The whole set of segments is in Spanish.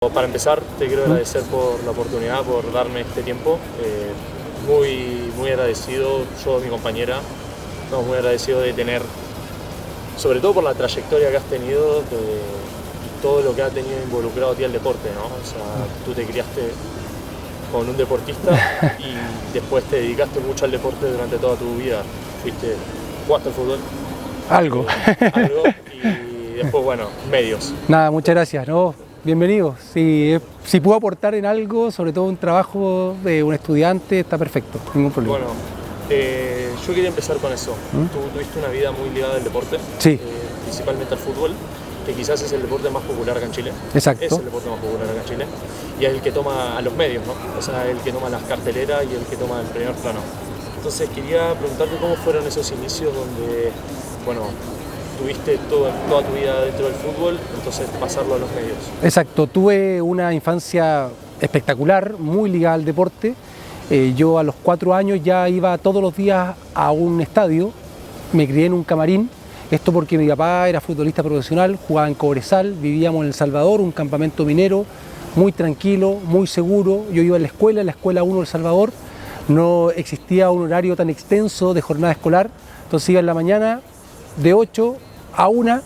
Para empezar, te quiero agradecer por la oportunidad, por darme este tiempo. Muy agradecido, yo y mi compañera, estamos muy agradecidos de tener, sobre todo por la trayectoria que has tenido y todo lo que ha tenido involucrado a ti al deporte, ¿no? O sea, tú te criaste con un deportista y después te dedicaste mucho al deporte durante toda tu vida. Jugaste al fútbol. Algo. Algo y después, bueno, medios. Nada, muchas gracias, ¿no? Bienvenido. Si puedo aportar en algo, sobre todo un trabajo de un estudiante, está perfecto, ningún problema. Bueno, yo quería empezar con eso. Tú tuviste una vida muy ligada al deporte, sí. Principalmente al fútbol, que quizás es el deporte más popular acá en Chile. Exacto. Es el deporte más popular acá en Chile. Y es el que toma a los medios, ¿no? O sea, el que toma las carteleras y el que toma el primer plano. Entonces quería preguntarte cómo fueron esos inicios donde, bueno, tuviste toda tu vida dentro del fútbol, entonces pasarlo a los medios. Exacto, tuve una infancia espectacular, muy ligada al deporte. Yo a los 4 años ya iba todos los días a un estadio, me crié en un camarín, esto porque mi papá era futbolista profesional, jugaba en Cobresal, vivíamos en El Salvador, un campamento minero, muy tranquilo, muy seguro. Yo iba a la escuela 1 de El Salvador, no existía un horario tan extenso de jornada escolar, entonces iba en la mañana de 8 a 1,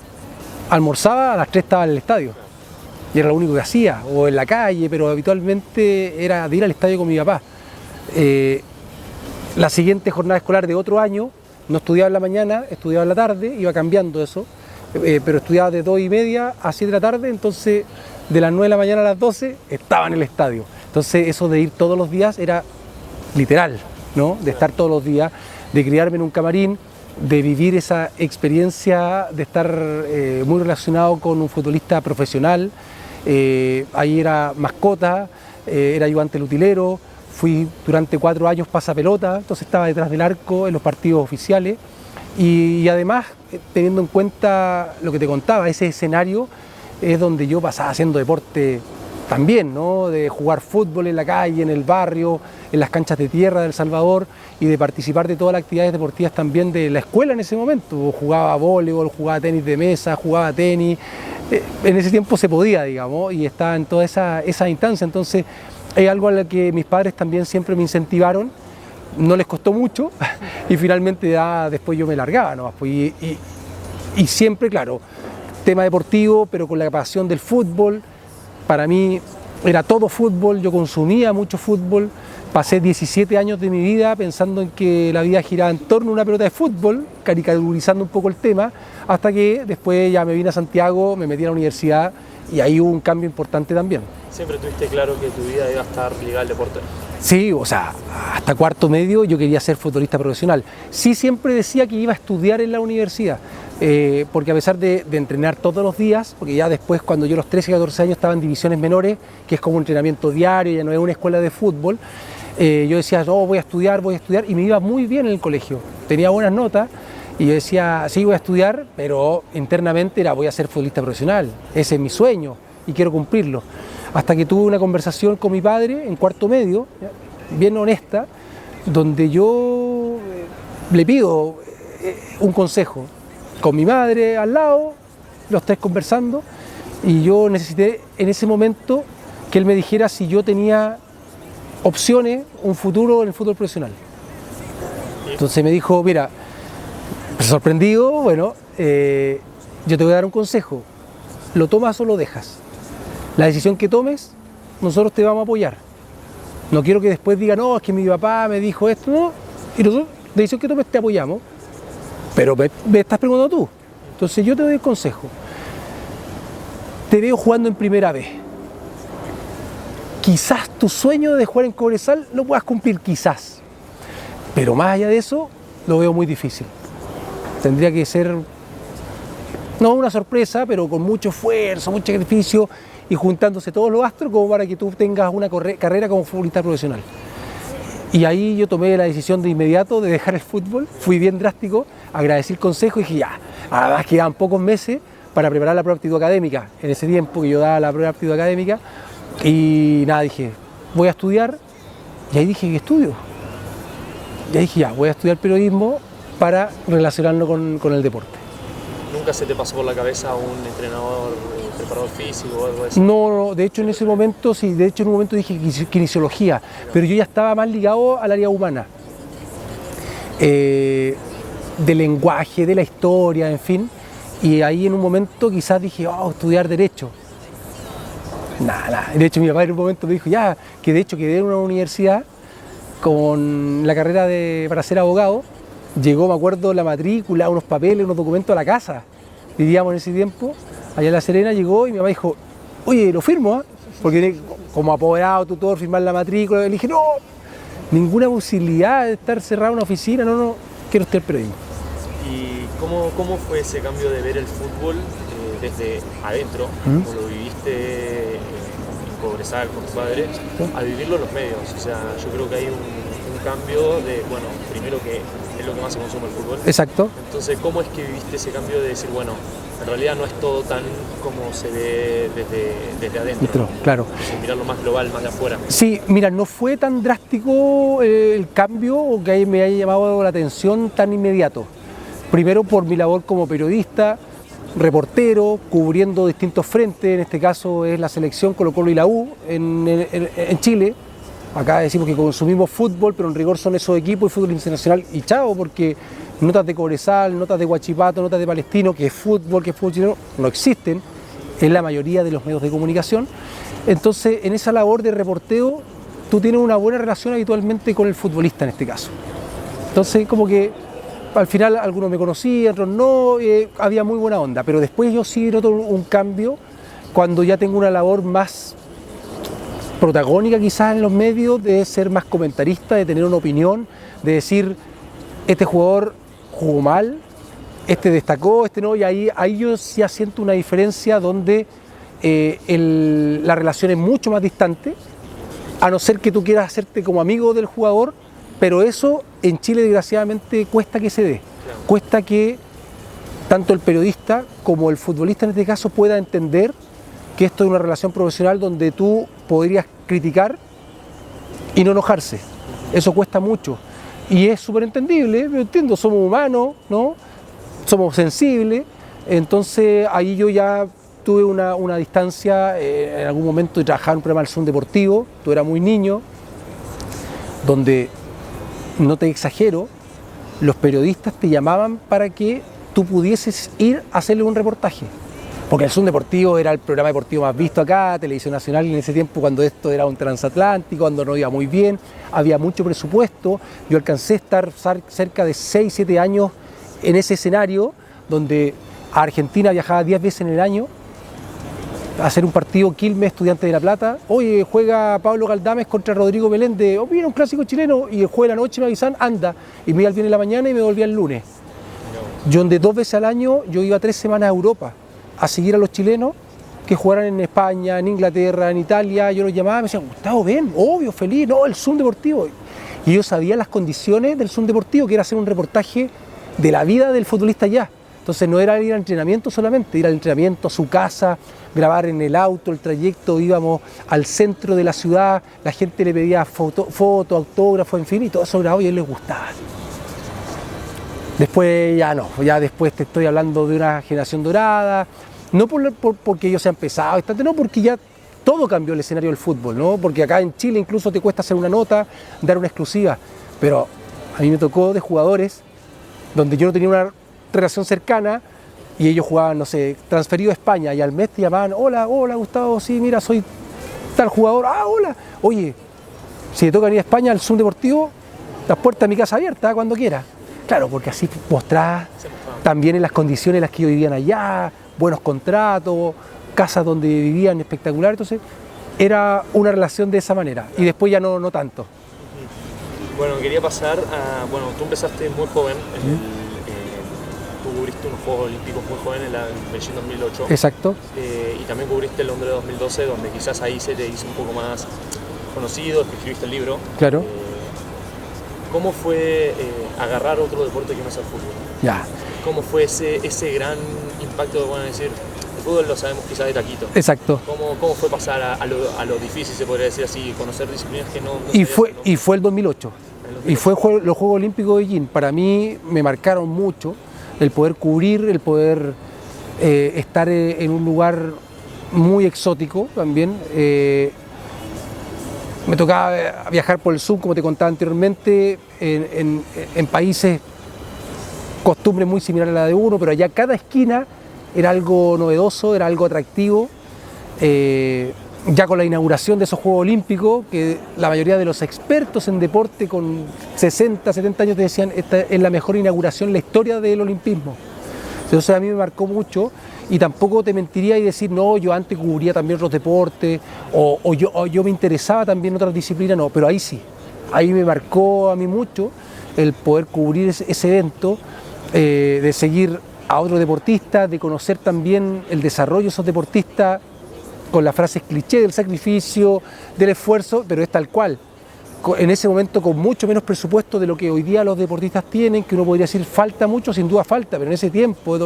almorzaba, a las 3 estaba en el estadio y era lo único que hacía, o en la calle, pero habitualmente era de ir al estadio con mi papá. La siguiente jornada escolar de otro año no estudiaba en la mañana, estudiaba en la tarde, iba cambiando eso, pero estudiaba de 2:30 a 7 de la tarde, entonces de las 9 de la mañana a las 12 estaba en el estadio. Entonces eso de ir todos los días era literal, ¿no? De estar todos los días, de criarme en un camarín, de vivir esa experiencia, de estar muy relacionado con un futbolista profesional. Ahí era mascota, era ayudante del utilero, fui durante 4 años pasapelota, entonces estaba detrás del arco en los partidos oficiales y además, teniendo en cuenta lo que te contaba, ese escenario es donde yo pasaba haciendo deporte también, ¿no? De jugar fútbol en la calle, en el barrio, en las canchas de tierra de El Salvador y de participar de todas las actividades deportivas también de la escuela en ese momento. Jugaba voleibol, jugaba tenis de mesa, jugaba tenis. En ese tiempo se podía, digamos, y estaba en toda esa instancia. Entonces, es algo a lo que mis padres también siempre me incentivaron. No les costó mucho y finalmente ya después yo me largaba, ¿no? Y siempre, claro, tema deportivo, pero con la pasión del fútbol. Para mí era todo fútbol, yo consumía mucho fútbol, pasé 17 años de mi vida pensando en que la vida giraba en torno a una pelota de fútbol, caricaturizando un poco el tema, hasta que después ya me vine a Santiago, me metí a la universidad y ahí hubo un cambio importante también. ¿Siempre tuviste claro que tu vida iba a estar ligada al deporte? Sí, o sea, hasta cuarto medio yo quería ser futbolista profesional. Sí, siempre decía que iba a estudiar en la universidad, porque a pesar de entrenar todos los días, porque ya después cuando yo a los 13, 14 años estaba en divisiones menores, que es como un entrenamiento diario, ya no es una escuela de fútbol, yo decía, no, voy a estudiar, y me iba muy bien en el colegio, tenía buenas notas, y yo decía, sí, voy a estudiar, pero internamente era, voy a ser futbolista profesional, ese es mi sueño y quiero cumplirlo. Hasta que tuve una conversación con mi padre en cuarto medio, bien honesta, donde yo le pido un consejo. Con mi madre al lado, los 3 conversando, y yo necesité en ese momento que él me dijera si yo tenía opciones, un futuro en el fútbol profesional. Entonces me dijo, mira, sorprendido, bueno, yo te voy a dar un consejo, ¿lo tomas o lo dejas? La decisión que tomes, nosotros te vamos a apoyar. No quiero que después digan, no, es que mi papá me dijo esto, no. Y nosotros, la decisión que tomes te apoyamos, pero me estás preguntando tú. Entonces yo te doy el consejo. Te veo jugando en primera vez. Quizás tu sueño de jugar en Cobresal lo puedas cumplir, quizás. Pero más allá de eso, lo veo muy difícil. Tendría que ser, no una sorpresa, pero con mucho esfuerzo, mucho sacrificio, y juntándose todos los astros como para que tú tengas una carrera como futbolista profesional. Y ahí yo tomé la decisión de inmediato de dejar el fútbol, fui bien drástico, agradecí el consejo y dije ya, además quedaban pocos meses para preparar la prueba de aptitud académica, en ese tiempo que yo daba la prueba de aptitud académica, y nada, dije, voy a estudiar, y ahí dije, ¿qué estudio? Y ahí dije, ya, voy a estudiar periodismo para relacionarlo con el deporte. ¿Nunca se te pasó por la cabeza un entrenador, preparador físico o algo así? No, de hecho en ese momento, sí, de hecho en un momento dije kinesiología, pero yo ya estaba más ligado al área humana. Del lenguaje, de la historia, en fin. Y ahí en un momento quizás dije, oh, estudiar Derecho. Nada. De hecho mi papá en un momento me dijo, ya, que de hecho quedé en una universidad con la carrera para ser abogado. Llegó, me acuerdo, la matrícula, unos papeles, unos documentos a la casa. Vivíamos en ese tiempo, allá en La Serena, llegó y mi mamá dijo, oye, lo firmo, ¿eh? Porque como apoderado, tutor, firmar la matrícula. Le dije, no, ninguna posibilidad de estar cerrado en una oficina, no, quiero estudiar periodismo. ¿Y cómo fue ese cambio de ver el fútbol desde adentro, como lo viviste en Cobresal con tu padre, a vivirlo en los medios? O sea, yo creo que hay un cambio de, bueno, primero que es lo que más se consume el fútbol. Exacto. Entonces, ¿cómo es que viviste ese cambio de decir, bueno, en realidad no es todo tan como se ve desde adentro? Claro. Entonces, mirarlo más global, más de afuera. Sí, mira, no fue tan drástico el cambio o que me haya llamado la atención tan inmediato. Primero por mi labor como periodista, reportero, cubriendo distintos frentes, en este caso es la selección Colo-Colo y la U en Chile. Acá decimos que consumimos fútbol, pero en rigor son esos equipos y fútbol internacional y chao, porque notas de Cobresal, notas de Huachipato, notas de Palestino, que es fútbol chileno, no existen en la mayoría de los medios de comunicación. Entonces, en esa labor de reporteo, tú tienes una buena relación habitualmente con el futbolista en este caso. Entonces, como que al final algunos me conocían, otros no, había muy buena onda, pero después yo sí noto un cambio cuando ya tengo una labor más protagónica quizás en los medios, de ser más comentarista, de tener una opinión, de decir, este jugador jugó mal, este destacó, este no, y ahí yo sí siento una diferencia donde la relación es mucho más distante, a no ser que tú quieras hacerte como amigo del jugador, pero eso en Chile desgraciadamente cuesta que se dé, cuesta que tanto el periodista como el futbolista en este caso pueda entender que esto es una relación profesional donde tú podrías criticar y no enojarse. Eso cuesta mucho. Y es súper entendible, yo entiendo, somos humanos, ¿no? Somos sensibles. Entonces ahí yo ya tuve una distancia, en algún momento de trabajar en un programa del Zoom Deportivo, tú eras muy niño, donde, no te exagero, los periodistas te llamaban para que tú pudieses ir a hacerle un reportaje. Porque el Zoom Deportivo era el programa deportivo más visto acá, Televisión Nacional en ese tiempo, cuando esto era un transatlántico, cuando no iba muy bien, había mucho presupuesto. Yo alcancé a estar cerca de 6, 7 años en ese escenario, donde a Argentina viajaba 10 veces en el año a hacer un partido Quilmes, Estudiantes de La Plata. Oye, juega Pablo Galdames contra Rodrigo Meléndez, oh, mira, un clásico chileno, y juega la noche, me avisan, anda, y me iba el viernes en la mañana y me volvía el lunes. Yo donde 2 veces al año, yo iba 3 semanas a Europa a seguir a los chilenos que jugaran en España, en Inglaterra, en Italia. Yo los llamaba y me decían, Gustavo, ven, obvio, feliz, no, el Zoom Deportivo. Y yo sabía las condiciones del Zoom Deportivo, que era hacer un reportaje de la vida del futbolista allá. Entonces no era ir al entrenamiento solamente, ir al entrenamiento, a su casa, grabar en el auto, el trayecto, íbamos al centro de la ciudad, la gente le pedía foto, autógrafo, en fin, y todo eso grabado y a él les gustaba. Después ya no, ya después te estoy hablando de una generación dorada, no porque ellos sean pesados, no, porque ya todo cambió el escenario del fútbol, ¿no? Porque acá en Chile incluso te cuesta hacer una nota, dar una exclusiva, pero a mí me tocó de jugadores donde yo no tenía una relación cercana y ellos jugaban, no sé, transferido a España y al mes te llamaban, hola Gustavo, sí, mira, soy tal jugador, hola, oye, si te toca ir a España al Zoom Deportivo, las puertas de mi casa abiertas cuando quieras. Claro, porque así mostraba también en las condiciones en las que ellos vivían allá, buenos contratos, casas donde vivían espectaculares, entonces era una relación de esa manera y después ya no tanto. Bueno, quería pasar a, bueno, tú empezaste muy joven, tú cubriste unos Juegos Olímpicos muy joven en Beijing 2008. Exacto. Y también cubriste el Londres 2012, donde quizás ahí se te hizo un poco más conocido, escribiste el libro. Claro. ¿Cómo fue agarrar otro deporte que no sea el fútbol? Ya. ¿Cómo fue ese gran impacto de, bueno, decir, el fútbol lo sabemos quizás de taquito? Exacto. ¿Cómo fue pasar a lo difícil, se podría decir así, conocer disciplinas que no y fue el 2008. Y fue los Juegos Olímpicos de Beijing. Para mí me marcaron mucho el poder cubrir, el poder estar en un lugar muy exótico también. Me tocaba viajar por el sur, como te contaba anteriormente, en países, costumbres muy similares a la de uno, pero allá cada esquina era algo novedoso, era algo atractivo. Ya con la inauguración de esos Juegos Olímpicos, que la mayoría de los expertos en deporte con 60, 70 años te decían, esta es la mejor inauguración en la historia del olimpismo. Entonces a mí me marcó mucho, y tampoco te mentiría y decir, no, yo antes cubría también otros deportes, o yo me interesaba también en otras disciplinas, no, pero ahí sí, ahí me marcó a mí mucho el poder cubrir ese evento, de seguir a otros deportistas, de conocer también el desarrollo de esos deportistas, con las frases cliché del sacrificio, del esfuerzo, pero es tal cual. En ese momento con mucho menos presupuesto de lo que hoy día los deportistas tienen, que uno podría decir falta mucho, sin duda falta, pero en ese tiempo,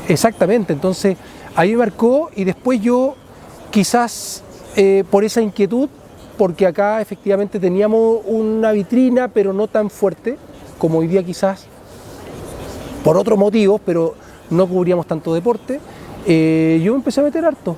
exactamente, entonces ahí me marcó, y después yo quizás por esa inquietud, porque acá efectivamente teníamos una vitrina, pero no tan fuerte como hoy día quizás, por otros motivos, pero no cubríamos tanto deporte. Yo me empecé a meter harto,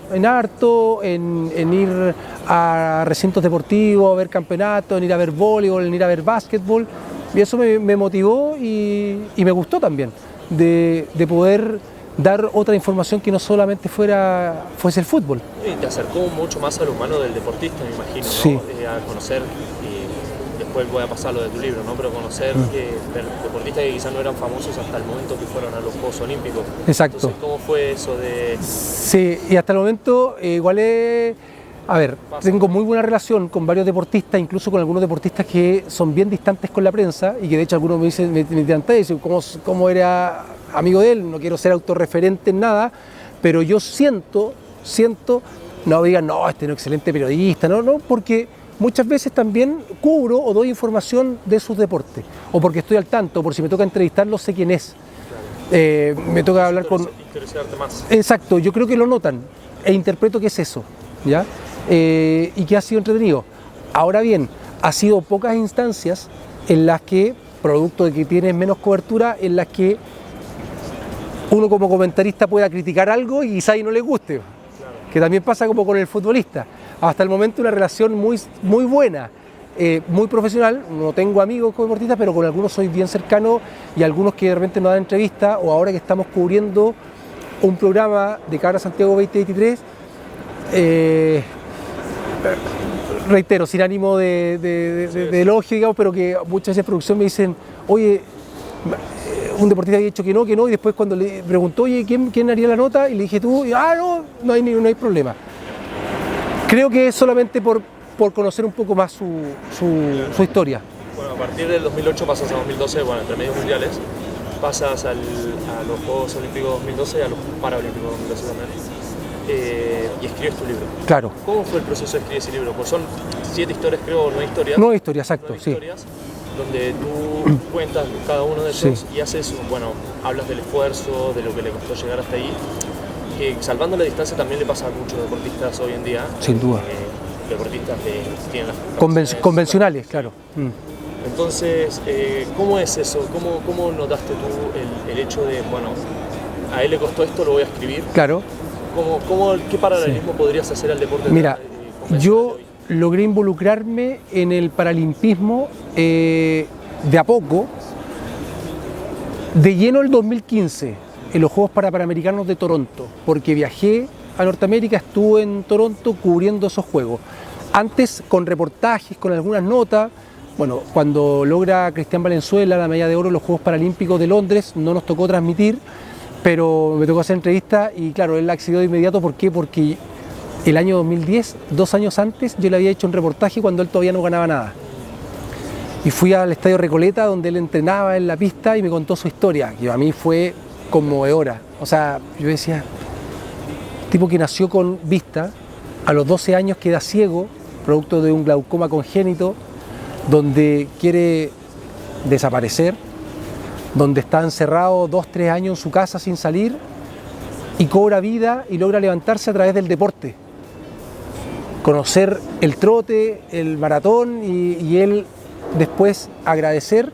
en ir a recintos deportivos, a ver campeonatos, en ir a ver voleibol, en ir a ver básquetbol, y eso me motivó y me gustó también, de poder dar otra información que no solamente fuese el fútbol. Y te acercó mucho más al humano del deportista, me imagino, ¿no? Sí. A conocer, y después voy a pasar lo de tu libro, ¿no? Pero conocer deportistas que quizás no eran famosos hasta el momento que fueron a los Juegos Olímpicos. Exacto. Entonces, ¿cómo fue eso de...? Sí, y hasta el momento igual es... A ver, tengo muy buena relación con varios deportistas, incluso con algunos deportistas que son bien distantes con la prensa, y que de hecho algunos me dicen, me dicen, ¿cómo era amigo de él? No quiero ser autorreferente en nada, pero yo siento, no digan, no, este no es excelente periodista, no, porque muchas veces también cubro o doy información de sus deportes, o porque estoy al tanto, por si me toca entrevistarlo, sé quién es. Me toca hablar con... Interesarte más. Exacto, yo creo que lo notan, e interpreto que es eso, ¿ya? Y que ha sido entretenido. Ahora bien, ha sido pocas instancias en las que, producto de que tienes menos cobertura, en las que uno como comentarista pueda criticar algo y quizá y no le guste, claro. Que también pasa como con el futbolista. Hasta el momento una relación muy buena, muy profesional. No tengo amigos como deportistas, pero con algunos soy bien cercano, y algunos que de repente nos dan entrevistas, o ahora que estamos cubriendo un programa de cara a Santiago 2023, reitero, sin ánimo de elogio, digamos, pero que muchas veces en producción me dicen, oye, un deportista había dicho que no, y después cuando le preguntó, oye, ¿quién haría la nota? Y le dije tú, no hay problema. Creo que es solamente por conocer un poco más su historia. Bueno, a partir del 2008 pasas a 2012, bueno, entre medios mundiales, pasas a los Juegos Olímpicos 2012 y a los Paralímpicos 2012 también. Y escribes tu libro. Claro. ¿Cómo fue el proceso de escribir ese libro? Pues son 7 historias, creo, 9 historias. 9 historias, exacto, 9 historias, donde tú cuentas cada uno de esos, y haces, bueno, hablas del esfuerzo, de lo que le costó llegar hasta ahí. Que salvando la distancia también le pasa a muchos deportistas hoy en día. Sin duda. Deportistas que tienen las convencionales, claro. Entonces, ¿cómo es eso? ¿Cómo notaste tú el hecho de, bueno, a él le costó esto, lo voy a escribir? Claro. ¿Qué paralelismo podrías hacer al deporte? Mira, yo logré involucrarme en el paralimpismo de a poco, de lleno el 2015, en los Juegos Panamericanos de Toronto, porque viajé a Norteamérica, estuve en Toronto cubriendo esos Juegos. Antes con reportajes, con algunas notas. Bueno, cuando logra Cristian Valenzuela la medalla de oro en los Juegos Paralímpicos de Londres, no nos tocó transmitir, pero me tocó hacer entrevista, y claro, él la accedió de inmediato. ¿Por qué? Porque el año 2010, 2 años antes, yo le había hecho un reportaje cuando él todavía no ganaba nada. Y fui al Estadio Recoleta, donde él entrenaba en la pista, y me contó su historia, que a mí fue conmovedora. O sea, yo decía, tipo que nació con vista, a los 12 años queda ciego, producto de un glaucoma congénito, donde quiere desaparecer, donde está encerrado 2-3 años en su casa sin salir, y cobra vida y logra levantarse a través del deporte. Conocer el trote, el maratón, y él después agradecer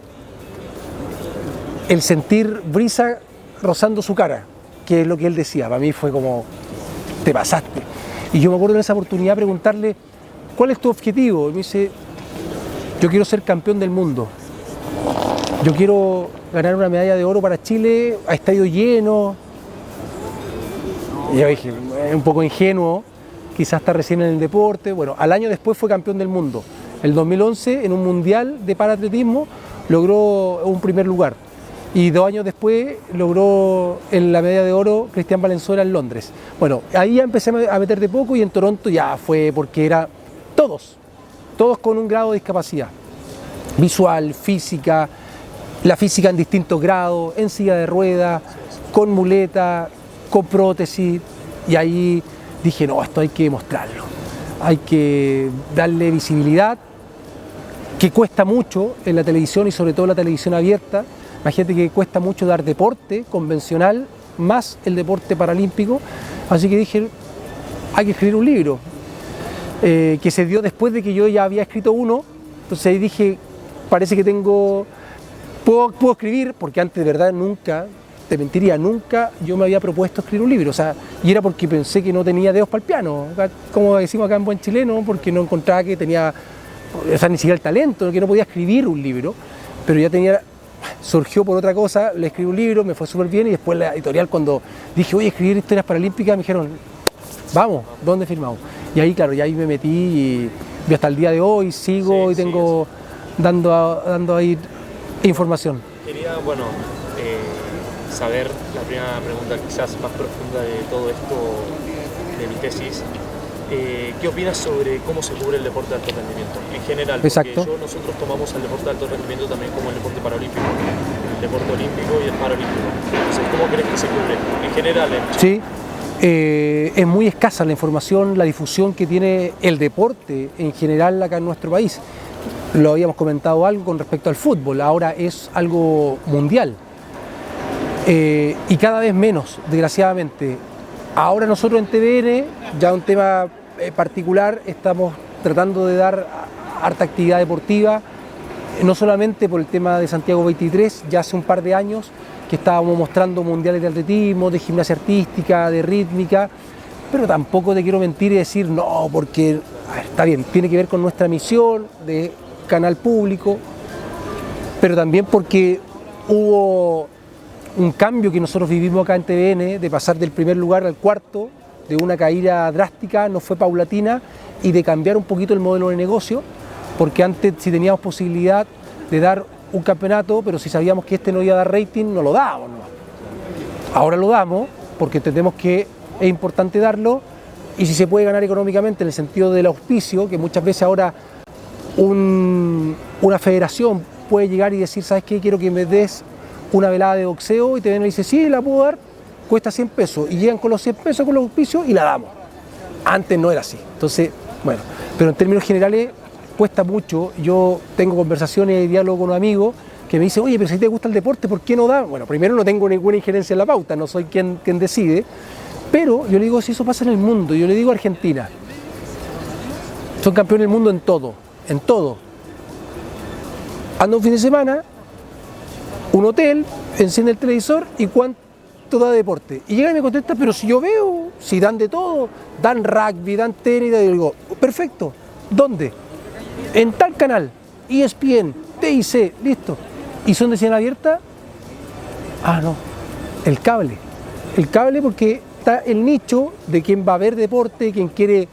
el sentir brisa rozando su cara. que es lo que él decía. Para mí fue como, te pasaste. Y yo me acuerdo en esa oportunidad preguntarle, ¿cuál es tu objetivo? Y me dice, yo quiero ser campeón del mundo. Yo quiero ganar una medalla de oro para Chile a estadio lleno. Y yo dije, es un poco ingenuo, quizás está recién en el deporte. Bueno, al año después fue campeón del mundo. El 2011, en un mundial de paraatletismo, logró un primer lugar. Y 2 años después logró en la medalla de oro Cristian Valenzuela en Londres. Bueno, ahí ya empecé a meter de poco y en Toronto ya fue porque era todos con un grado de discapacidad. Visual, física, la física en distintos grados, en silla de ruedas, con muleta, con prótesis. Y ahí dije, no, esto hay que demostrarlo. Hay que darle visibilidad, que cuesta mucho en la televisión y sobre todo en la televisión abierta. Imagínate que cuesta mucho dar deporte convencional más el deporte paralímpico. Así que dije, hay que escribir un libro, que se dio después de que yo ya había escrito uno. Entonces ahí dije, parece que puedo escribir, porque antes de verdad nunca, te mentiría, nunca yo me había propuesto escribir un libro. O sea, y era porque pensé que no tenía dedos para el piano, como decimos acá en buen chileno, porque no encontraba que tenía, o sea, ni siquiera el talento, que no podía escribir un libro, pero ya tenía. Surgió por otra cosa, le escribí un libro, me fue súper bien y después la editorial cuando dije, oye, escribir historias paralímpicas, me dijeron, vamos, ¿dónde firmamos? Y ahí, claro, ya ahí me metí y hasta el día de hoy sigo y tengo dando ahí información. Quería, bueno, saber la primera pregunta quizás más profunda de todo esto, de mi tesis. ¿Qué opinas sobre cómo se cubre el deporte de alto rendimiento en general? Exacto. Porque nosotros tomamos el deporte de alto rendimiento también como el deporte paralímpico, el deporte olímpico y el paralímpico. Entonces, ¿cómo crees que se cubre en general en Chile? Sí, es muy escasa la información, la difusión que tiene el deporte en general acá en nuestro país. Lo habíamos comentado algo con respecto al fútbol, ahora es algo mundial. Y cada vez menos, desgraciadamente. Ahora nosotros en TVN, ya un tema particular, estamos tratando de dar harta actividad deportiva, no solamente por el tema de Santiago 23, ya hace un par de años que estábamos mostrando mundiales de atletismo, de gimnasia artística, de rítmica, pero tampoco te quiero mentir y decir no, porque está bien, tiene que ver con nuestra misión de canal público, pero también porque hubo un cambio que nosotros vivimos acá en TVN, de pasar del primer lugar al cuarto, de una caída drástica, no fue paulatina, y de cambiar un poquito el modelo de negocio, porque antes si teníamos posibilidad de dar un campeonato, pero si sabíamos que este no iba a dar rating, no lo dábamos, ¿no? Ahora lo damos, porque entendemos que es importante darlo, y si se puede ganar económicamente en el sentido del auspicio, que muchas veces ahora una federación puede llegar y decir, ¿sabes qué? Quiero que me des una velada de boxeo, y TVN le dice, sí, la puedo dar, cuesta 100 pesos, y llegan con los 100 pesos con los auspicios y la damos. Antes no era así. Entonces, bueno, pero en términos generales cuesta mucho. Yo tengo conversaciones y diálogo con un amigo que me dice, oye, pero si te gusta el deporte, ¿por qué no da? Bueno, primero no tengo ninguna injerencia en la pauta, no soy quien decide, pero yo le digo, si eso pasa en el mundo, yo le digo a Argentina, son campeones del mundo en todo, en todo. Anda un fin de semana, un hotel, enciende el televisor y cuánto da deporte. Y llega y me contesta, pero si yo veo, si dan de todo, dan rugby, dan tenis, y yo digo, perfecto, ¿dónde? En tal canal, ESPN, TIC, listo. ¿Y son de señal abierta? Ah, no, el cable. El cable porque está el nicho de quien va a ver deporte, quien quiere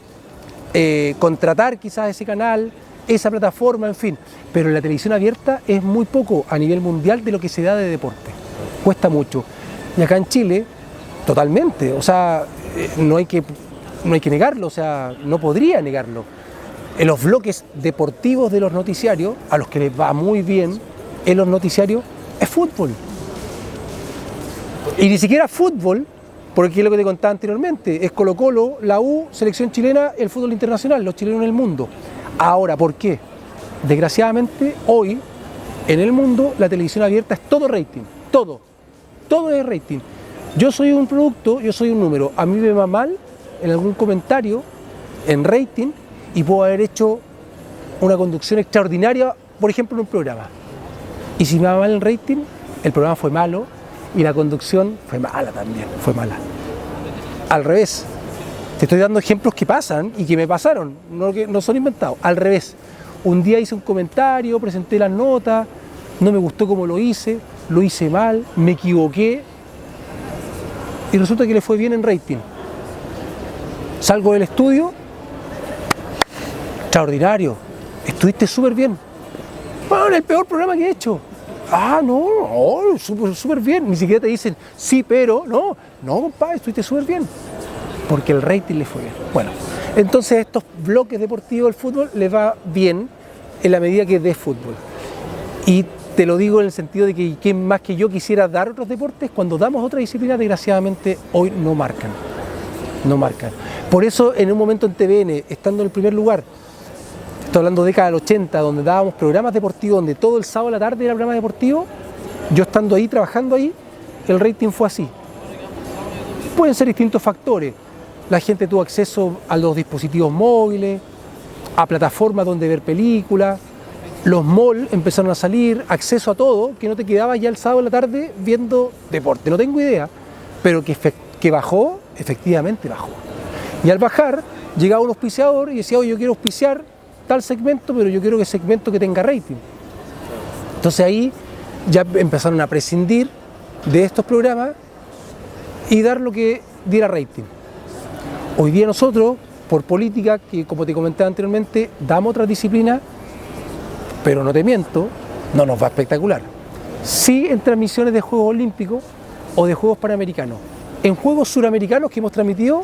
contratar quizás ese canal, esa plataforma, en fin. Pero en la televisión abierta es muy poco a nivel mundial de lo que se da de deporte. Cuesta mucho. Y acá en Chile, totalmente. O sea, no hay que negarlo, o sea, no podría negarlo. En los bloques deportivos de los noticiarios, a los que les va muy bien en los noticiarios, es fútbol. Y ni siquiera fútbol, porque es lo que te contaba anteriormente, es Colo-Colo, la U, selección chilena, el fútbol internacional, los chilenos en el mundo. Ahora, ¿por qué? Desgraciadamente, hoy, en el mundo, la televisión abierta es todo rating, todo es rating. Yo soy un producto, yo soy un número, a mí me va mal en algún comentario, en rating, y puedo haber hecho una conducción extraordinaria, por ejemplo, en un programa. Y si me va mal el rating, el programa fue malo, Y la conducción fue mala también, fue mala. Al revés, te estoy dando ejemplos que pasan y que me pasaron, no, que no son inventados. Al revés, un día hice un comentario, presenté las notas, no me gustó cómo lo hice mal, me equivoqué y resulta que le fue bien en rating. Salgo del estudio, extraordinario, estuviste súper bien. Bueno, el peor programa que he hecho. Ah, no, súper bien. Ni siquiera te dicen, sí, pero, no, compadre, estuviste súper bien. Porque el rating le fue bien. Bueno, entonces a estos bloques deportivos del fútbol les va bien en la medida que dé fútbol. Y te lo digo en el sentido de que quien más que yo quisiera dar otros deportes, cuando damos otra disciplina, desgraciadamente hoy no marcan. No marcan. Por eso en un momento en TVN, estando en el primer lugar, estoy hablando de década del 80, donde dábamos programas deportivos, donde todo el sábado a la tarde era programa deportivo, yo estando ahí, trabajando ahí, el rating fue así. Pueden ser distintos factores. La gente tuvo acceso a los dispositivos móviles, a plataformas donde ver películas, los malls empezaron a salir, acceso a todo, que no te quedaba ya el sábado a la tarde viendo deporte. No tengo idea, pero que bajó, efectivamente bajó. Y al bajar, llegaba un auspiciador y decía, oye, yo quiero auspiciar tal segmento, pero yo quiero que segmento que tenga rating. Entonces ahí ya empezaron a prescindir de estos programas y dar lo que diera rating. Hoy día nosotros, por política, que como te comentaba anteriormente, damos otras disciplinas, pero no te miento, no nos va espectacular. Sí en transmisiones de Juegos Olímpicos o de Juegos Panamericanos. En Juegos Suramericanos que hemos transmitido,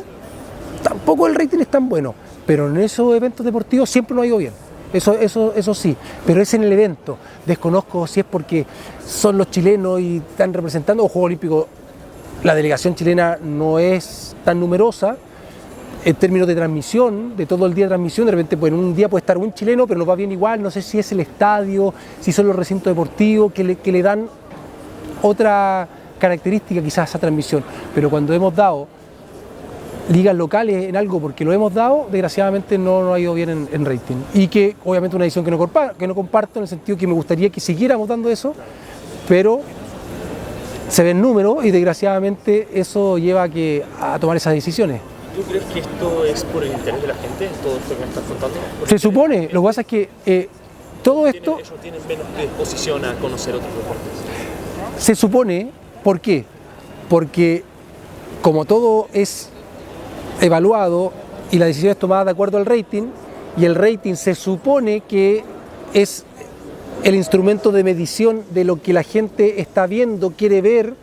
tampoco el rating es tan bueno. Pero en esos eventos deportivos siempre nos ha ido bien, eso sí, pero es en el evento. Desconozco si es porque son los chilenos y están representando, o Juegos Olímpicos, la delegación chilena no es tan numerosa, en términos de transmisión, de todo el día de transmisión, de repente pues, en un día puede estar un chileno, pero nos va bien igual, no sé si es el estadio, si son los recintos deportivos, que le dan otra característica quizás a esa transmisión, pero cuando hemos dado ligas locales en algo porque lo hemos dado, desgraciadamente no nos ha ido bien en rating. Y que obviamente una decisión que no comparto en el sentido que me gustaría que siguiéramos dando eso, pero se ven números y desgraciadamente eso lleva a tomar esas decisiones. ¿Tú crees que esto es por el interés de la gente, todo esto que me estás contando? Se supone, lo que pasa es que todo esto... Ellos tienen menos disposición a conocer otros deportes. Se supone, ¿por qué? Porque como todo es evaluado y la decisión es tomada de acuerdo al rating, y el rating se supone que es el instrumento de medición de lo que la gente está viendo, quiere ver,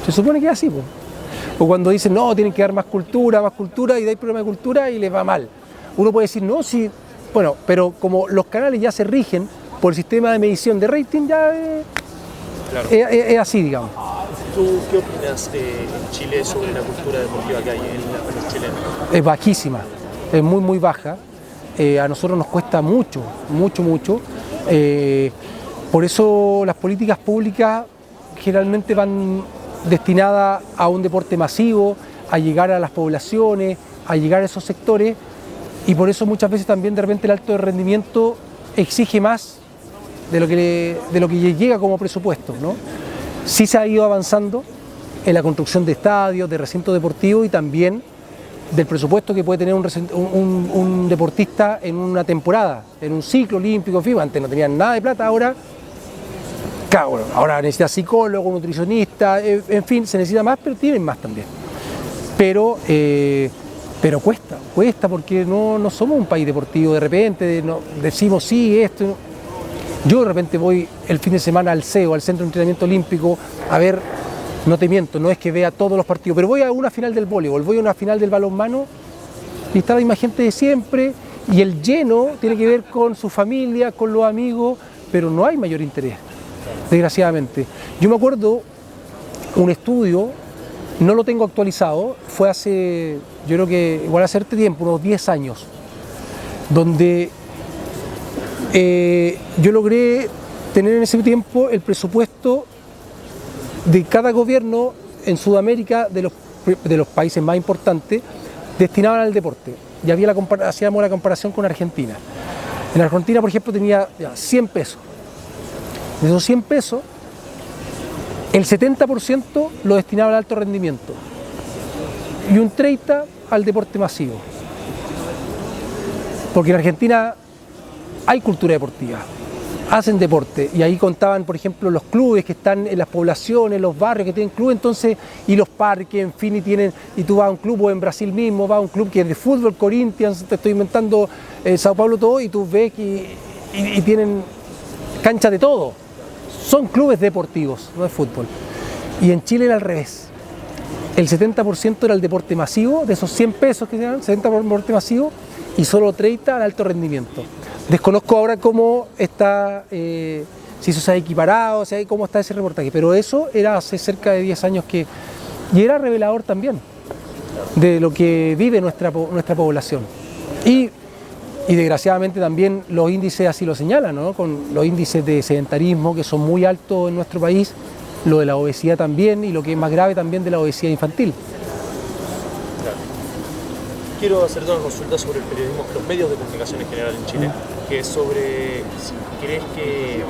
se supone que es así, pues. O cuando dicen, no, tienen que dar más cultura, y dais programa de cultura y les va mal. Uno puede decir, no, sí, bueno, pero como los canales ya se rigen por el sistema de medición de rating, ya claro. es así, digamos. ¿Tú qué opinas en Chile sobre la cultura deportiva que hay en los chilenos? Es bajísima, es muy baja. A nosotros nos cuesta mucho. Por eso las políticas públicas generalmente van destinadas a un deporte masivo, a llegar a las poblaciones, a llegar a esos sectores, y por eso muchas veces también de repente el alto rendimiento exige más de lo que llega como presupuesto, ¿no? Sí se ha ido avanzando en la construcción de estadios, de recintos deportivos y también del presupuesto que puede tener un deportista en una temporada, en un ciclo olímpico, FIBA. Antes no tenían nada de plata, ahora, claro, bueno, ahora necesita psicólogo, nutricionista, en fin, se necesita más, pero tienen más también. Pero cuesta porque no somos un país deportivo, de repente decimos sí, esto. Yo de repente voy el fin de semana al CEO, al Centro de Entrenamiento Olímpico, a ver, no te miento, no es que vea todos los partidos, pero voy a una final del voleibol, voy a una final del balonmano y está la misma gente de siempre y el lleno tiene que ver con su familia, con los amigos, pero no hay mayor interés, desgraciadamente. Yo me acuerdo un estudio, no lo tengo actualizado, fue hace, yo creo que igual hace tiempo, unos 10 años, donde yo logré tener en ese tiempo el presupuesto de cada gobierno en Sudamérica de los países más importantes destinados al deporte. Y hacíamos la comparación con Argentina. En Argentina, por ejemplo, tenía 100 pesos. De esos 100 pesos, El 70% lo destinaba al alto rendimiento y un 30% al deporte masivo. Porque en Argentina hay cultura deportiva, hacen deporte, y ahí contaban, por ejemplo, los clubes que están en las poblaciones, los barrios que tienen clubes, entonces, y los parques, en fin, y tú vas a un club, o en Brasil mismo, vas a un club que es de fútbol, Corinthians, te estoy inventando, Sao Paulo, todo, y tú ves que y tienen cancha de todo. Son clubes deportivos, no es fútbol. Y en Chile era al revés. El 70% era el deporte masivo, de esos 100 pesos que se dan, 70% deporte masivo, y solo 30% al alto rendimiento. Desconozco ahora cómo está, si eso se ha equiparado, cómo está ese reportaje, pero eso era hace cerca de 10 años y era revelador también de lo que vive nuestra población. Y desgraciadamente también los índices así lo señalan, ¿no? Con los índices de sedentarismo que son muy altos en nuestro país, lo de la obesidad también, y lo que es más grave también de la obesidad infantil. Quiero hacerte una consulta sobre el periodismo, los medios de comunicación en general en Chile, que es sobre si crees que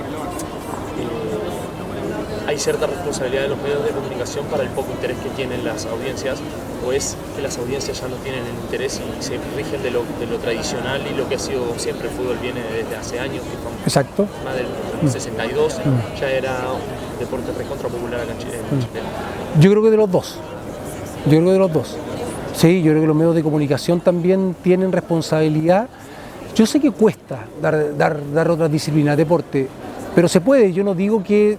hay cierta responsabilidad de los medios de comunicación para el poco interés que tienen las audiencias, o es que las audiencias ya no tienen el interés y se rigen de lo tradicional y lo que ha sido siempre. El fútbol viene desde hace años, que Exacto. más del 62, ya era un deporte recontra popular acá en Chile. Yo creo que de los dos. Sí, yo creo que los medios de comunicación también tienen responsabilidad. Yo sé que cuesta dar otras disciplinas, deporte, pero se puede. Yo no digo que,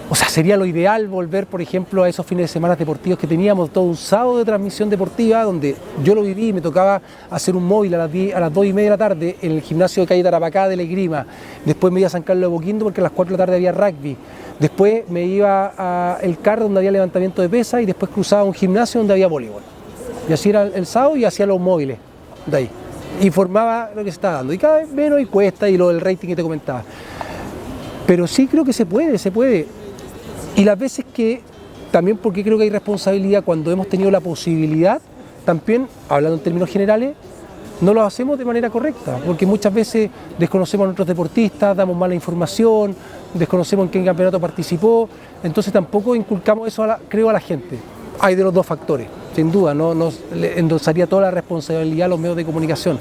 o sea, sería lo ideal volver, por ejemplo, a esos fines de semana deportivos que teníamos, todo un sábado de transmisión deportiva, donde yo lo viví, me tocaba hacer un móvil a las 2:30 de la tarde en el gimnasio de calle Tarapacá de la Esgrima. Después me iba a San Carlos de Apoquindo porque a las 4 de la tarde había rugby. Después me iba a El Car, donde había levantamiento de pesas, y después cruzaba a un gimnasio donde había voleibol. Y así era el sábado, y hacía los móviles de ahí. Informaba lo que se estaba dando. Y cada vez menos, y cuesta, y lo del rating que te comentaba. Pero sí creo que se puede. Y las veces que, también porque creo que hay responsabilidad cuando hemos tenido la posibilidad, también, hablando en términos generales, no lo hacemos de manera correcta, porque muchas veces desconocemos a nuestros deportistas, damos mala información, desconocemos en qué campeonato participó, entonces tampoco inculcamos eso, creo, a la gente. Hay de los dos factores, sin duda, no le endosaría toda la responsabilidad a los medios de comunicación.